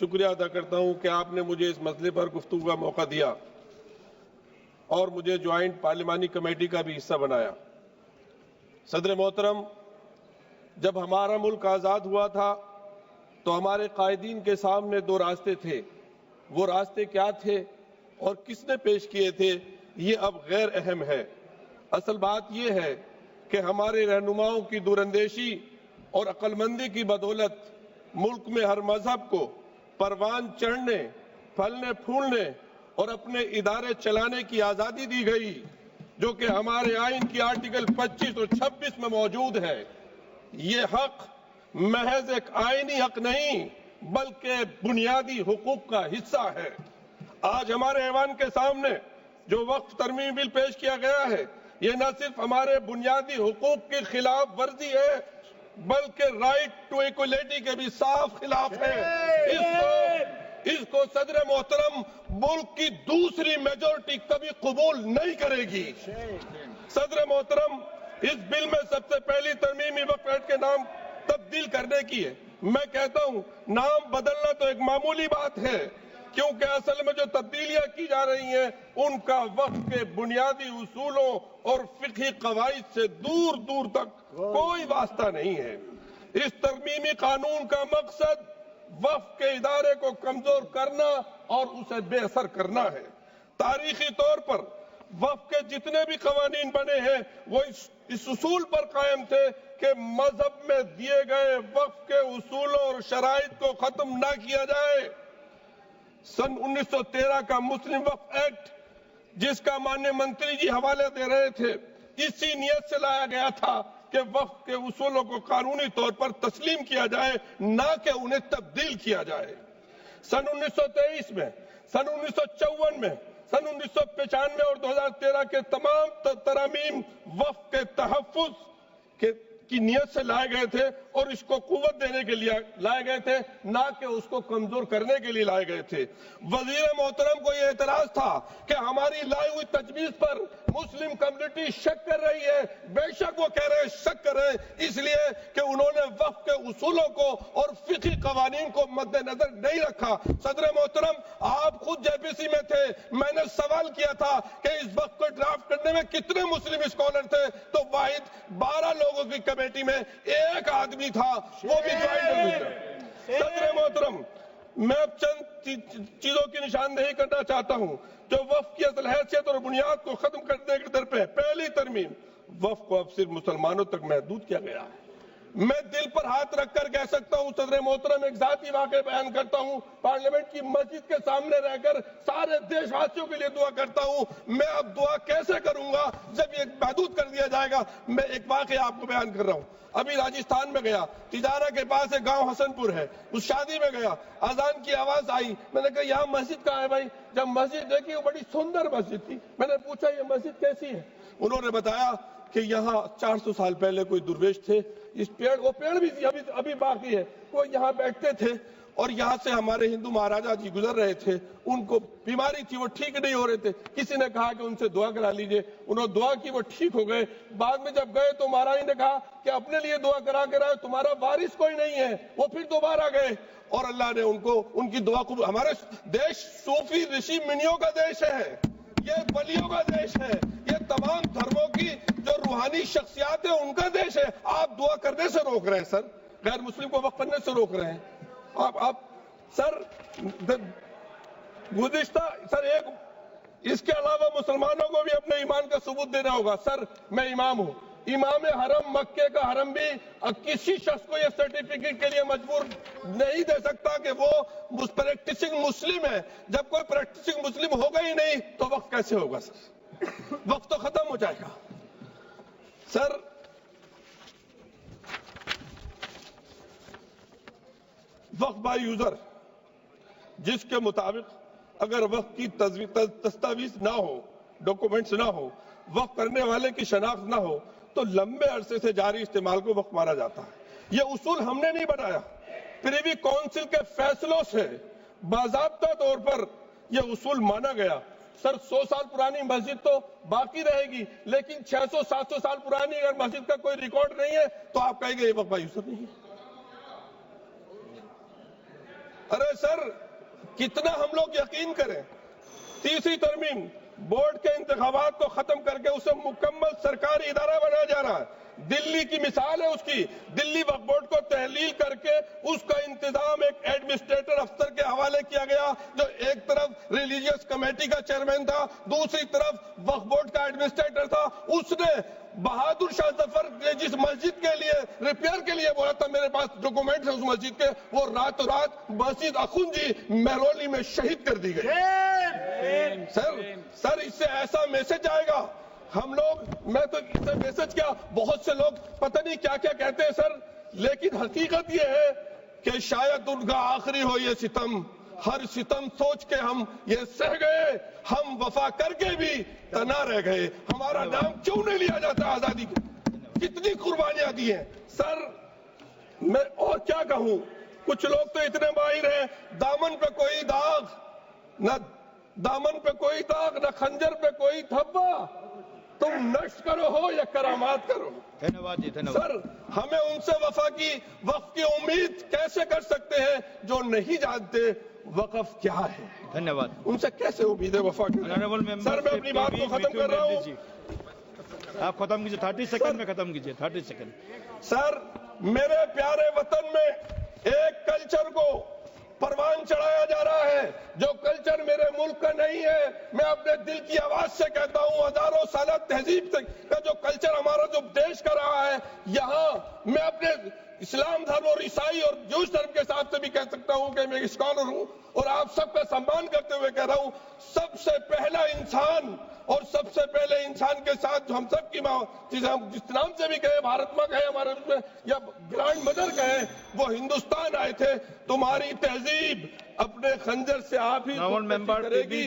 شکریہ ادا کرتا ہوں کہ آپ نے مجھے اس مسئلے پر گفتگو کا موقع دیا اور مجھے جوائنٹ پارلیمانی کمیٹی کا بھی حصہ بنایا۔ صدر محترم، جب ہمارا ملک آزاد ہوا تھا تو ہمارے قائدین کے سامنے دو راستے تھے۔ وہ راستے کیا تھے اور کس نے پیش کیے تھے یہ اب غیر اہم ہے۔ اصل بات یہ ہے کہ ہمارے رہنماؤں کی دوراندیشی اور عقل مندی کی بدولت ملک میں ہر مذہب کو پروان چڑھنے، پھلنے پھولنے اور اپنے ادارے چلانے کی آزادی دی گئی، جو کہ ہمارے آئین کی آرٹیکل 25 اور 26 میں موجود ہے۔ یہ حق محض ایک آئینی حق نہیں بلکہ بنیادی حقوق کا حصہ ہے۔ آج ہمارے ایوان کے سامنے جو وقف ترمیم بل پیش کیا گیا ہے، یہ نہ صرف ہمارے بنیادی حقوق کی خلاف ورزی ہے بلکہ رائٹ ٹو ایکولیٹی کے بھی صاف خلاف ہے۔ اس کو صدر محترم ملک کی دوسری میجورٹی کبھی قبول نہیں کرے گی۔ صدر محترم، اس بل میں سب سے پہلی ترمیمی وقف ایکٹ کے نام تبدیل کرنے کی ہے۔ میں کہتا ہوں نام بدلنا تو ایک معمولی بات ہے، کیونکہ اصل میں جو تبدیلیاں کی جا رہی ہیں ان کا وقف کے بنیادی اصولوں اور فقہی قواعد سے دور دور تک کوئی واسطہ نہیں ہے۔ اس ترمیمی قانون کا مقصد وقف کے ادارے کو کمزور کرنا اور اسے بے اثر کرنا ہے۔ تاریخی طور پر وقف کے جتنے بھی قوانین بنے ہیں وہ اس اصول پر قائم تھے کہ مذہب میں دیے گئے وقف کے اصولوں اور شرائط کو ختم نہ کیا جائے۔ سن 1913 کا مسلم وقف ایکٹ، جس کا مانیہ منتری جی حوالے دے رہے تھے، اسی نیت سے لایا گیا تھا کہ وقف کے اصولوں کو قانونی طور پر تسلیم کیا جائے، نہ کہ انہیں تبدیل کیا جائے۔ سن 1923 میں، سن 1954 میں، سن 1995 اور 2013 کے تمام ترامیم وقف کے تحفظ کی نیت سے لائے گئے تھے اور اس کو قوت دینے کے لیے لائے گئے تھے، نہ کہ اس کو کمزور کرنے کے لیے لائے گئے تھے۔ وزیر محترم کو یہ اعتراض تھا کہ ہماری لائی ہوئی تجویز پر مسلم کمیونٹی شک کر رہی ہے۔ بے شک وہ کہہ رہے ہیں شک کر رہے ہیں، اس لیے کہ انہوں نے وقف کے اصولوں کو اور فقہی قوانین کو مد نظر نہیں رکھا۔ صدر محترم، آپ خود جے پی سی میں تھے، میں نے سوال کیا تھا کہ اس وقت کو ڈرافٹ کرنے میں کتنے مسلم اسکالر تھے، تو واحد 12 لوگوں کی کمیٹی میں ایک آدمی تھا، وہ بھی جوائنٹ ڈائریکٹر۔ صدر محترم، میں اب چند چیزوں کی نشاندہی کرنا چاہتا ہوں جو وقف کی اصل حیثیت اور بنیاد کو ختم کرنے کی طرف ہے۔ پہلی ترمیم، وقف کو اب صرف مسلمانوں تک محدود کیا گیا ہے۔ میں دل پر ہاتھ رکھ کر کہہ سکتا ہوں، صدر محترم، ایک ذاتی واقعہ بیان کرتا ہوں۔ پارلیمنٹ کی مسجد کے سامنے رہ کر سارے دیش واسیوں کے لیے دعا کرتا ہوں۔ میں اب دعا کیسے کروں گا جب یہ محدود کر دیا جائے گا؟ میں ایک واقعہ آپ کو بیان کر رہا ہوں۔ ابھی راجستھان میں گیا، تجارہ کے پاس ایک گاؤں حسن پور ہے، اس شادی میں گیا، اذان کی آواز آئی، میں نے کہا یہاں مسجد کہاں ہے بھائی؟ جب مسجد دیکھی وہ بڑی سندر مسجد تھی، میں نے پوچھا یہ مسجد کیسی ہے؟ انہوں نے بتایا کہ یہاں 400 سال پہلے کوئی درویش تھے، اس پیڑ، وہ پیڑ بھی ابھی باقی ہے، وہ یہاں بیٹھتے تھے اور یہاں سے ہمارے ہندو مہاراجا جی گزر رہے تھے، ان کو بیماری تھی، وہ ٹھیک نہیں ہو رہے تھے، کسی نے کہا کہ ان سے دعا کرا لیجئے، انہوں نے دعا کی، وہ ٹھیک ہو گئے۔ بعد میں جب گئے تو مہاراج نے کہا کہ اپنے لیے دعا کرا کے رہے، تمہارا وارث کوئی نہیں ہے۔ وہ پھر دوبارہ گئے اور اللہ نے ان کی دعا قبول۔ ہمارے دیش صوفی رشی منیوں کا دیش ہے، یہ ولیوں کا دیش ہے، یہ تمام دھرموں کی جو روحانی شخصیات ہیں ان کا دیش ہے۔ آپ دعا کرنے سے روک رہے ہیں سر، غیر مسلم کو وقف کرنے سے روک رہے ہیں۔ آپ سر گزشتہ ایک اس کے علاوہ مسلمانوں کو بھی اپنے ایمان کا ثبوت دینا ہوگا۔ سر میں امام ہوں، امام حرم مکے کا حرم بھی کسی شخص کو یہ سرٹیفکیٹ کے لیے مجبور نہیں دے سکتا کہ وہ پریکٹسنگ مسلم ہے۔ جب کوئی پریکٹسنگ مسلم ہوگا ہی نہیں تو وقف کیسے ہوگا سر؟ وقف تو ختم ہو جائے گا۔ سر وقف بائی یوزر، جس کے مطابق اگر وقف کی دستاویز نہ ہو، ڈاکومنٹس نہ ہو، وقف کرنے والے کی شناخت نہ ہو تو لمبے عرصے سے جاری استعمال کو وقف مانا جاتا ہے۔ یہ اصول ہم نے نہیں بنایا، پریوی کونسل کے فیصلوں سے باضابطہ طور پر یہ اصول مانا گیا۔ سر 100 سال پرانی مسجد تو باقی رہے گی، لیکن 600-700 سال پرانی اگر مسجد کا کوئی ریکارڈ نہیں ہے تو آپ کہیں گے یہ وقف بائی یوزر نہیں ہے۔ ارے سر کتنا ہم لوگ یقین کریں؟ تیسری ترمیم بورڈ کے انتخابات کو ختم کر کے اسے مکمل سرکاری ادارہ بنایا جا رہا ہے. دلی کی مثال ہے اس کی. دلی وقف بورڈ کو تحلیل کر کے اس کا انتظام ایک ایڈمنسٹریٹر افسر کے حوالے کیا گیا جو ایک طرف ریلیجیس کمیٹی کا چیئرمین تھا, دوسری طرف وقف بورڈ کا ایڈمنسٹریٹر تھا. اس نے بہادر شاہ ظفر نے جس مسجد کے لیے ریپیئر کے لیے بولا تھا, میرے پاس ڈاکومنٹس ہیں اس مسجد کے, وہ راتوں رات مسجد اخوندی مہرولی میں شہید کر دی گئی. سر اس سے ایسا میسج آئے گا. ہم لوگ, میں تو اس سے میسج کیا, بہت سے لوگ پتہ نہیں کیا کیا کہتے ہیں سر, لیکن حقیقت یہ ہے کہ شاید ان کا آخری ہو یہ ستم. ہر ستم سوچ کے ہم یہ سہ گئے, ہم وفا کر کے بھی تنا رہ گئے. ہمارا نام کیوں نہیں لیا جاتا آزادی کی؟ کتنی قربانیاں دی ہیں سر. میں اور کیا کہوں, کچھ لوگ تو اتنے ماہر ہیں, دامن پہ کوئی داغ نہ, دامن پہ کوئی داغ نہ خنجر پہ کوئی دھبا, تم نشت کرو ہو یا کرامات کرو. سر ہمیں ان سے وقف کی امید کیسے کر سکتے ہیں جو نہیں جانتے وقف کیا ہے؟ ان سے کیسے امید ہے وفا کی؟ سر میں اپنی بات کو ختم کر رہا ہوں. آپ ختم کیجئے, 30 سیکنڈ میں ختم کیجئے, 30 سیکنڈ. سر میرے پیارے وطن میں ایک کلچر کو پروان چڑھایا جا رہا ہے جو کلچر میرے ملک کا نہیں ہے. میں اپنے دل کی آواز سے کہتا ہوں, ہزاروں سالہ تہذیب کا جو کلچر ہمارا جو دیش کا رہا ہے, یہاں میں اپنے اسلام دھرم اور عیسائی اور جوش دھرم کے ساتھ سے بھی کہہ سکتا ہوں کہ میں اسکالر ہوں اور آپ سب کا سمان کرتے ہوئے کہہ رہا ہوں, سب سے پہلا انسان اور سب سے پہلے انسان کے ساتھ جو ہم سب کی ماں, جس نام سے بھی کہے, بھارت ماں کہے ہمارے میں, یا گرانڈ مدر کہے, وہ ہندوستان آئے تھے. تمہاری تہذیب اپنے خنجر سے آپ ہی کرے گی.